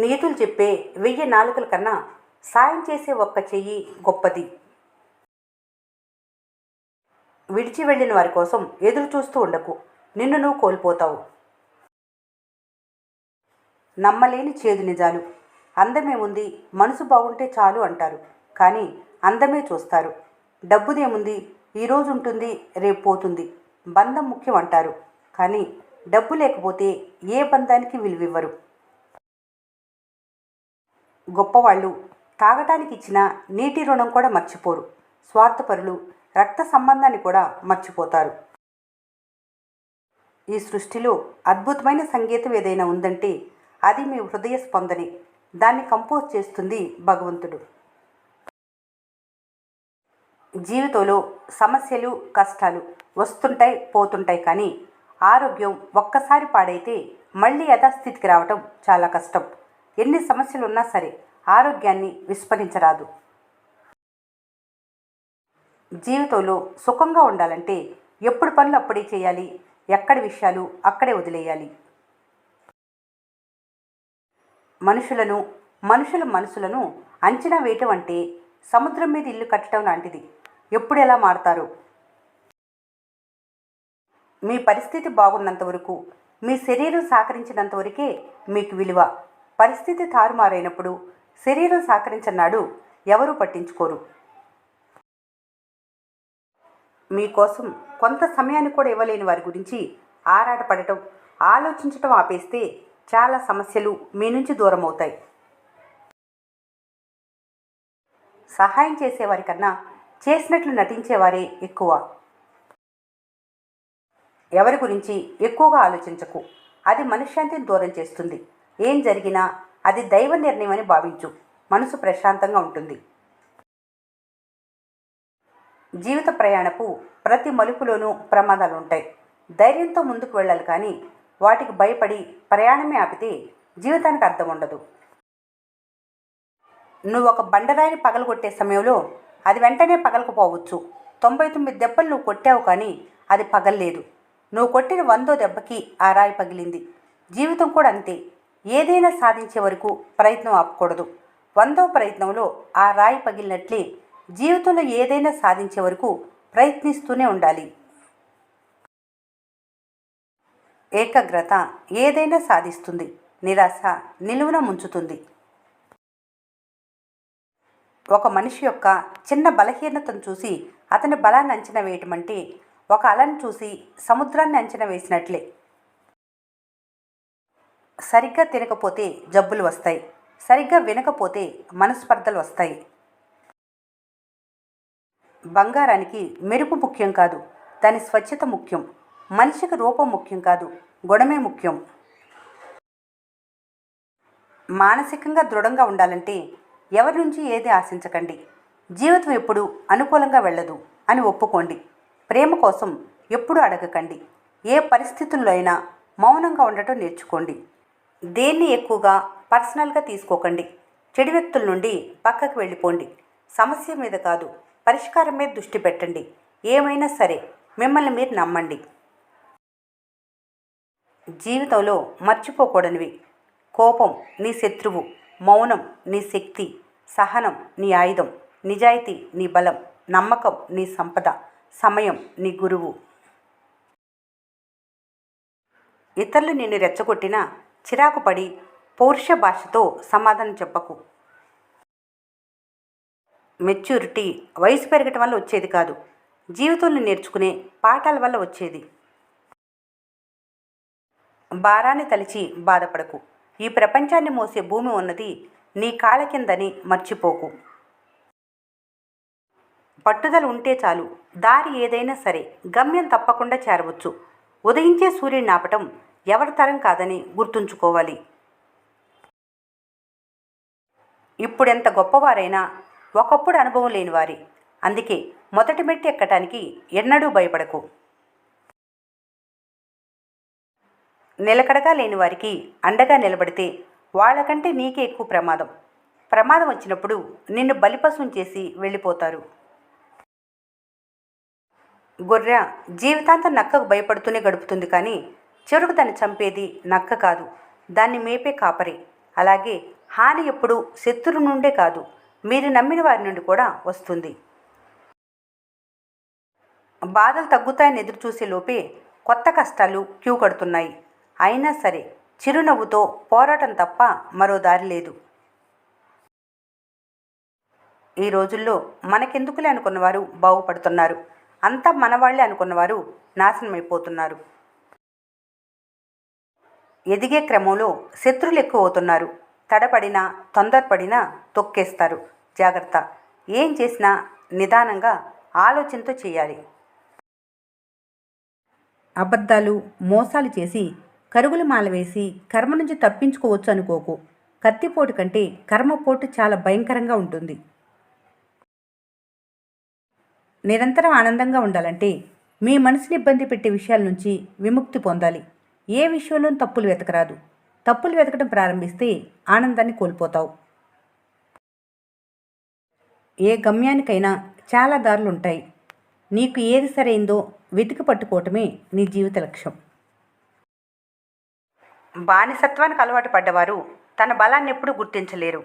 నీతులు చెప్పే 1000 నాలుకల కన్నా సాయం చేసే ఒక్క చెయ్యి గొప్పది. విడిచి వెళ్ళిన వారి కోసం ఎదురు చూస్తూ ఉండకు, నిన్ను నువ్వు కోల్పోతావు. నమ్మలేని చేదు నిజాలు. అందమేముంది, మనసు బాగుంటే చాలు అంటారు, కానీ అందమే చూస్తారు. డబ్బుదేముంది, ఈరోజు ఉంటుంది రేపు పోతుంది. బంధం ముఖ్యం అంటారు, కానీ డబ్బు లేకపోతే ఏ బంధానికి విలువివ్వరు. గొప్పవాళ్ళు తాగటానికి ఇచ్చిన నీటి రుణం కూడా మర్చిపోరు. స్వార్థపరులు రక్త సంబంధాన్ని కూడా మర్చిపోతారు. ఈ సృష్టిలో అద్భుతమైన సంగీతం ఏదైనా ఉందంటే అది మీ హృదయ స్పందనే. దాన్ని కంపోజ్ చేస్తుంది భగవంతుడు. జీవితంలో సమస్యలు కష్టాలు వస్తుంటాయి పోతుంటాయి, కానీ ఆరోగ్యం ఒక్కసారి పాడైతే మళ్ళీ యథాస్థితికి రావటం చాలా కష్టం. ఎన్ని సమస్యలు ఉన్నా సరే ఆరోగ్యాన్ని విస్మరించరాదు. జీవితంలో సుఖంగా ఉండాలంటే ఎప్పుడు పనులు అప్పుడే చేయాలి, ఎక్కడి విషయాలు అక్కడే వదిలేయాలి. మనుషుల మనసులను అంచనా వేయటం అంటే సముద్రం మీద ఇల్లు కట్టడం లాంటిది. ఎప్పుడు ఎలా మారతారో. మీ పరిస్థితి బాగున్నంత వరకు, మీ శరీరం సహకరించినంత వరకే మీకు విలువ. పరిస్థితి తారుమారైనప్పుడు, శరీరం సహకరించన్నాడు ఎవరూ పట్టించుకోరు. మీకోసం కొంత సమయాన్ని కూడా ఇవ్వలేని వారి గురించి ఆరాటపడటం, ఆలోచించటం ఆపేస్తే చాలా సమస్యలు మీ నుంచి దూరం అవుతాయి. సహాయం చేసేవారి కన్నా చేసినట్లు నటించేవారే ఎక్కువ. ఎవరి గురించి ఎక్కువగా ఆలోచించకు, అది మనశ్శాంతిని దూరం చేస్తుంది. ఏం జరిగినా అది దైవ నిర్ణయం అని భావించు, మనసు ప్రశాంతంగా ఉంటుంది. జీవిత ప్రయాణపు ప్రతి మలుపులోనూ ప్రమాదాలు ఉంటాయి. ధైర్యంతో ముందుకు వెళ్ళాలి, కానీ వాటికి భయపడి ప్రయాణమే ఆపితే జీవితానికి అర్థం ఉండదు. నువ్వు ఒక బండరాయిని పగలగొట్టే సమయంలో అది వెంటనే పగలకపోవచ్చు. 99 దెబ్బలు నువ్వు కొట్టావు, కానీ అది పగలలేదు. నువ్వు కొట్టిన 100వ దెబ్బకి ఆ రాయి పగిలింది. జీవితం కూడా అంతే. ఏదైనా సాధించే వరకు ప్రయత్నం ఆపకూడదు. 100వ ప్రయత్నంలో ఆ రాయి పగిలినట్లే జీవితంలో ఏదైనా సాధించే వరకు ప్రయత్నిస్తూనే ఉండాలి. ఏకాగ్రత ఏదైనా సాధిస్తుంది, నిరాశ నిలువున ముంచుతుంది. ఒక మనిషి యొక్క చిన్న బలహీనతను చూసి అతని బలాన్ని అంచనా వేయటం అంటే ఒక అలను చూసి సముద్రాన్ని అంచనా వేసినట్లే. సరిగ్గా తినకపోతే జబ్బులు వస్తాయి, సరిగ్గా వినకపోతే మనస్పర్ధలు వస్తాయి. బంగారానికి మెరుపు ముఖ్యం కాదు, దాని స్వచ్ఛత ముఖ్యం. మనిషికి రూపం ముఖ్యం కాదు, గుణమే ముఖ్యం. మానసికంగా దృఢంగా ఉండాలంటే ఎవరి నుంచి ఏది ఆశించకండి. జీవితం ఎప్పుడు అనుకూలంగా వెళ్ళదు అని ఒప్పుకోండి. ప్రేమ కోసం ఎప్పుడూ అడగకండి. ఏ పరిస్థితుల్లో అయినా మౌనంగా ఉండటం నేర్చుకోండి. దేన్ని ఎక్కువగా పర్సనల్గా తీసుకోకండి. చెడు వ్యక్తుల నుండి పక్కకు వెళ్ళిపోండి. సమస్య మీద కాదు, పరిష్కారం మీద దృష్టి పెట్టండి. ఏమైనా సరే మిమ్మల్ని మీరు నమ్మండి. జీవితంలో మర్చిపోకూడనివి: కోపం నీ శత్రువు, మౌనం నీ శక్తి, సహనం నీ ఆయుధం, నిజాయితీ నీ బలం, నమ్మకం నీ సంపద, సమయం నీ గురువు. ఇతరులు నిన్ను రెచ్చగొట్టినా చిరాకు పడి పౌరుష భాషతో సమాధానం చెప్పకు. మెచ్యూరిటీ వయసు పెరగటం వల్ల వచ్చేది కాదు, జీవితంలో నేర్చుకునే పాఠాల వల్ల వచ్చేది. భారాన్ని తలిచి బాధపడకు. ఈ ప్రపంచాన్ని మోసే భూమి ఉన్నది నీ కాళ్ళ కిందని మర్చిపోకు. పట్టుదల ఉంటే చాలు, దారి ఏదైనా సరే గమ్యం తప్పకుండా చేరవచ్చు. ఉదయించే సూర్యుడిని ఆపటం ఎవరి తరం కాదని గుర్తుంచుకోవాలి. ఇప్పుడెంత గొప్పవారైనా ఒకప్పుడు అనుభవం లేనివారి. అందుకే మొదటి మెట్టు ఎక్కటానికి ఎన్నడూ భయపడకు. నిలకడగా లేని వారికి అండగా నిలబడితే వాళ్ళకంటే నీకే ఎక్కువ ప్రమాదం వచ్చినప్పుడు నిన్ను బలిపశువుని చేసి వెళ్ళిపోతారు. గొర్రె జీవితాంతం నక్కకు భయపడుతూనే గడుపుతుంది, కానీ చివరకు దాన్ని చంపేది నక్క కాదు, దాన్ని మేపే కాపరి. అలాగే హాని ఎప్పుడు శత్రువు నుండే కాదు, మీరు నమ్మిన వారి నుండి కూడా వస్తుంది. బాధలు తగ్గుతాయని ఎదురుచూసే లోపే కొత్త కష్టాలు క్యూ కడుతున్నాయి. అయినా సరే చిరునవ్వుతో పోరాటం తప్ప మరో దారి లేదు. ఈ రోజుల్లో మనకెందుకులే అనుకున్నవారు బాగుపడుతున్నారు, అంతా మనవాళ్లే అనుకున్నవారు నాశనమైపోతున్నారు. ఎదిగే క్రమంలో శత్రువులు ఎక్కువ అవుతున్నారు. తడపడినా తొందరపడినా తొక్కేస్తారు. జాగ్రత్త. ఏం చేసినా నిదానంగా ఆలోచనతో చేయాలి. అబద్ధాలు మోసాలు చేసి కరుగులు మాలవేసి కర్మ నుంచి తప్పించుకోవచ్చు అనుకోకు. కత్తిపోటు కంటే కర్మపోటు చాలా భయంకరంగా ఉంటుంది. నిరంతరం ఆనందంగా ఉండాలంటే మీ మనసుని ఇబ్బంది పెట్టే విషయాల నుంచి విముక్తి పొందాలి. ఏ విషయంలోనూ తప్పులు వెతకరాదు. తప్పులు వెతకడం ప్రారంభిస్తే ఆనందాన్ని కోల్పోతావు. ఏ గమ్యానికైనా చాలా దారులు ఉంటాయి. నీకు ఏది సరైందో వెతికి పట్టుకోవటమే నీ జీవిత లక్ష్యం. బానిసత్వానికి అలవాటు పడ్డవారు తన బలాన్ని ఎప్పుడూ గుర్తించలేరు.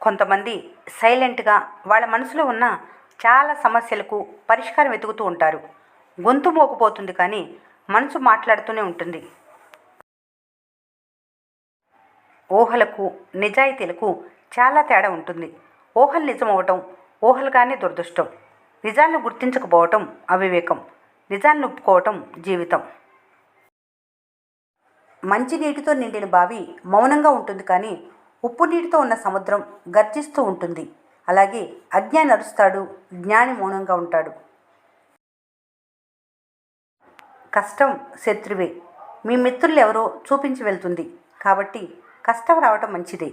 కొంతమంది సైలెంట్గా వాళ్ళ మనసులో ఉన్న చాలా సమస్యలకు పరిష్కారం వెతుకుతూ ఉంటారు. గొంతు మోకపోతుంది కానీ మనసు మాట్లాడుతూనే ఉంటుంది. ఊహలకు నిజాయితీలకు చాలా తేడా ఉంటుంది. ఊహలు నిజమవటం ఊహలుగానే దురదృష్టం. నిజాలను గుర్తించకపోవటం అవివేకం. నిజాలను ఒప్పుకోవటం జీవితం. మంచి నీటితో నిండిన బావి మౌనంగా ఉంటుంది కానీ ఉప్పు నీటితో ఉన్న సముద్రం గర్జిస్తూ ఉంటుంది. అలాగే అజ్ఞాని అరుస్తాడు, జ్ఞాని మౌనంగా ఉంటాడు. కష్టం శత్రువే. మీ మిత్రులు ఎవరో చూపించి వెళ్తుంది కాబట్టి కష్టం రావటం మంచిదే.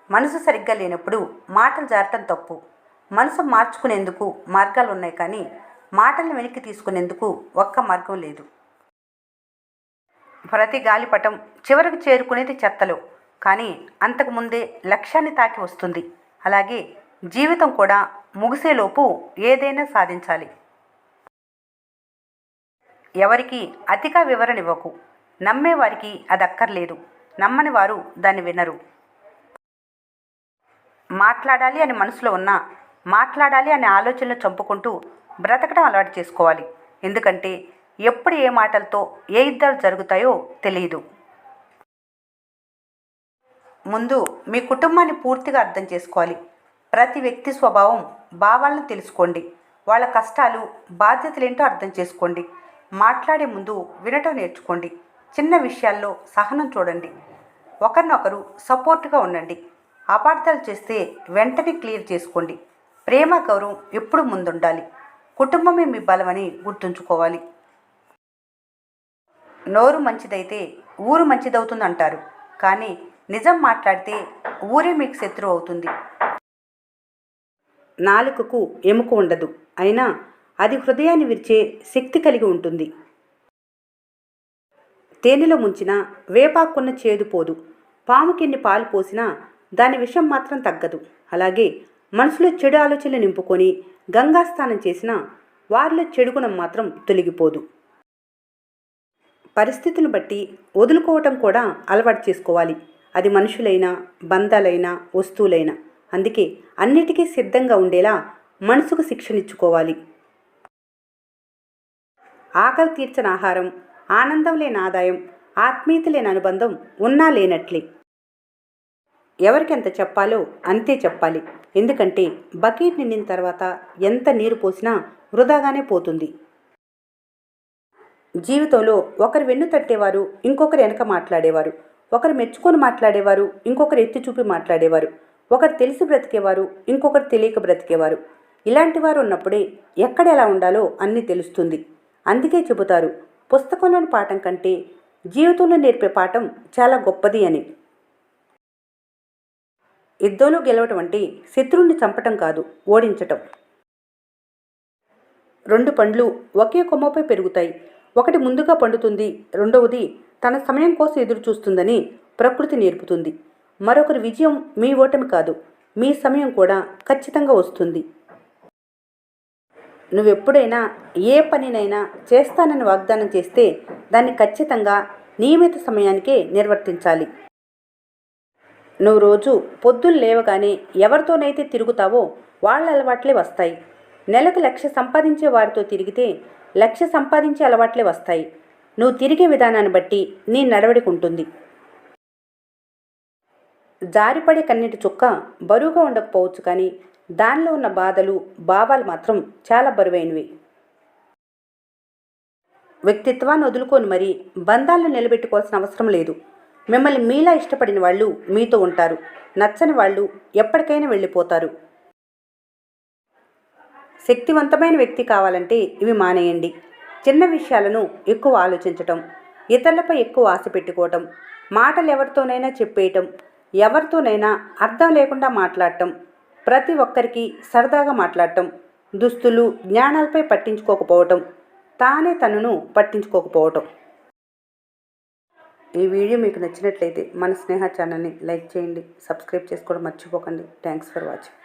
మనసు సరిగ్గా లేనప్పుడు మాటలు జారటం తప్పు. మనసు మార్చుకునేందుకు మార్గాలు ఉన్నాయి కానీ మాటలను వెనక్కి తీసుకునేందుకు ఒక్క మార్గం లేదు. ప్రతి గాలిపటం చివరికి చేరుకునేది చెత్తలో, కానీ అంతకుముందే లక్ష్యాన్ని తాకి వస్తుంది. అలాగే జీవితం కూడా ముగిసేలోపు ఏదైనా సాధించాలి. ఎవరికి అతిగా వివరణ ఇవ్వకు. నమ్మేవారికి అది అక్కర్లేదు, నమ్మని వారు దాన్ని వినరు. మాట్లాడాలి అని మనసులో ఉన్నా మాట్లాడాలి అనే ఆలోచనలు చంపుకుంటూ బ్రతకడం అలవాటు చేసుకోవాలి. ఎందుకంటే ఎప్పుడు ఏ మాటలతో ఏ యుద్ధాలు జరుగుతాయో తెలియదు. ముందు మీ కుటుంబాన్ని పూర్తిగా అర్థం చేసుకోవాలి. ప్రతి వ్యక్తి స్వభావం భావాలను తెలుసుకోండి. వాళ్ళ కష్టాలు బాధ్యతలేంటో అర్థం చేసుకోండి. మాట్లాడే ముందు వినటం నేర్చుకోండి. చిన్న విషయాల్లో సహనం చూడండి. ఒకరినొకరు సపోర్ట్గా ఉండండి. అపార్థాలు చేస్తే వెంటనే క్లియర్ చేసుకోండి. ప్రేమ గౌరవం ఎప్పుడు ముందుండాలి. కుటుంబమే మీ బలమని గుర్తుంచుకోవాలి. నోరు మంచిదైతే ఊరు మంచిదవుతుందంటారు, కానీ నిజం మాట్లాడితే ఊరే మీకు శత్రువు అవుతుంది. నాలుకకు ఎముక ఉండదు, అయినా అది హృదయాన్ని విరిచే శక్తి కలిగి ఉంటుంది. తేనెలో ముంచిన వేపాకున్న చేదు పోదు. పాముకెన్ని పాలు పోసినా దాని విషం మాత్రం తగ్గదు. అలాగే మనసులో చెడు ఆలోచనలు నింపుకొని గంగా స్నానం చేసినా వారిలో చెడుగుణం మాత్రం తొలగిపోదు. పరిస్థితులను బట్టి వదులుకోవటం కూడా అలవాటు చేసుకోవాలి. అది మనుషులైనా బంధాలైనా వస్తువులైనా. అందుకే అన్నిటికీ సిద్ధంగా ఉండేలా మనసుకు శిక్షణిచ్చుకోవాలి. ఆకలి తీర్చని ఆహారం, ఆనందం లేని ఆదాయం, ఆత్మీయత లేని అనుబంధం ఉన్నా లేనట్లే. ఎవరికి ఎంత చెప్పాలో అంతే చెప్పాలి. ఎందుకంటే బకెట్ నిండిన తర్వాత ఎంత నీరు పోసినా వృధాగానే పోతుంది. జీవితంలో ఒకరు వెన్ను తట్టేవారు, ఇంకొకరు వెనక మాట్లాడేవారు. ఒకరు మెచ్చుకొని మాట్లాడేవారు, ఇంకొకరు ఎత్తి చూపి మాట్లాడేవారు. ఒకరు తెలిసి బ్రతికేవారు, ఇంకొకరు తెలియక బ్రతికేవారు. ఇలాంటి వారు ఉన్నప్పుడే ఎక్కడ ఎలా ఉండాలో అన్నీ తెలుస్తుంది. అందుకే చెబుతారు, పుస్తకంలోని పాఠం కంటే జీవితంలో నేర్పే పాఠం చాలా గొప్పది అని. యుద్ధంలో గెలవటం అంటే శత్రువుని చంపటం కాదు, ఓడించటం. రెండు పండ్లు ఒకే కొమ్మపై పెరుగుతాయి. ఒకటి ముందుగా పండుతుంది, రెండవది తన సమయం కోసం ఎదురు చూస్తుందని ప్రకృతి నేర్పుతుంది. మరొకరి విజయం మీ ఓటమి కాదు, మీ సమయం కూడా ఖచ్చితంగా వస్తుంది. నువ్వెప్పుడైనా ఏ పనినైనా చేస్తానని వాగ్దానం చేస్తే దాన్ని ఖచ్చితంగా నియమిత సమయానికే నిర్వర్తించాలి. నువ్వు రోజు పొద్దున్న లేవగానే ఎవరితోనైతే తిరుగుతావో వాళ్ళ అలవాట్లే వస్తాయి. నెలకు 1,00,000 సంపాదించే వారితో తిరిగితే 1,00,000 సంపాదించే అలవాట్లే వస్తాయి. నువ్వు తిరిగే విధానాన్ని బట్టి నీ నడవడిక ఉంటుంది. జారిపడే కన్నీటి చుక్క బరువుగా ఉండకపోవచ్చు, కానీ దానిలో ఉన్న బాధలు, భావాలు మాత్రం చాలా బరువైనవి. వ్యక్తిత్వాన్ని వదులుకొని మరీ బంధాలను నిలబెట్టుకోవాల్సిన అవసరం లేదు. మిమ్మల్ని మీలా ఇష్టపడిన వాళ్ళు మీతో ఉంటారు. నచ్చని వాళ్ళు ఎప్పటికైనా వెళ్ళిపోతారు. శక్తివంతమైన వ్యక్తి కావాలంటే ఇవి మానేయండి. చిన్న విషయాలను ఎక్కువ ఆలోచించటం, ఇతరులపై ఎక్కువ ఆశ పెట్టుకోవటం, మాటలు ఎవరితోనైనా చెప్పేయటం, ఎవరితోనైనా అర్థం లేకుండా మాట్లాడటం, ప్రతి ఒక్కరికి సరదాగా మాట్లాడటం, దుస్తులు, జ్ఞానాలపై పట్టించుకోకపోవటం, తానే తనను పట్టించుకోకపోవటం. ఈ వీడియో మీకు నచ్చినట్లయితే మన స్నేహ ఛానల్ని లైక్ చేయండి, సబ్స్క్రైబ్ చేసుకోవడం మర్చిపోకండి. Thanks for watching.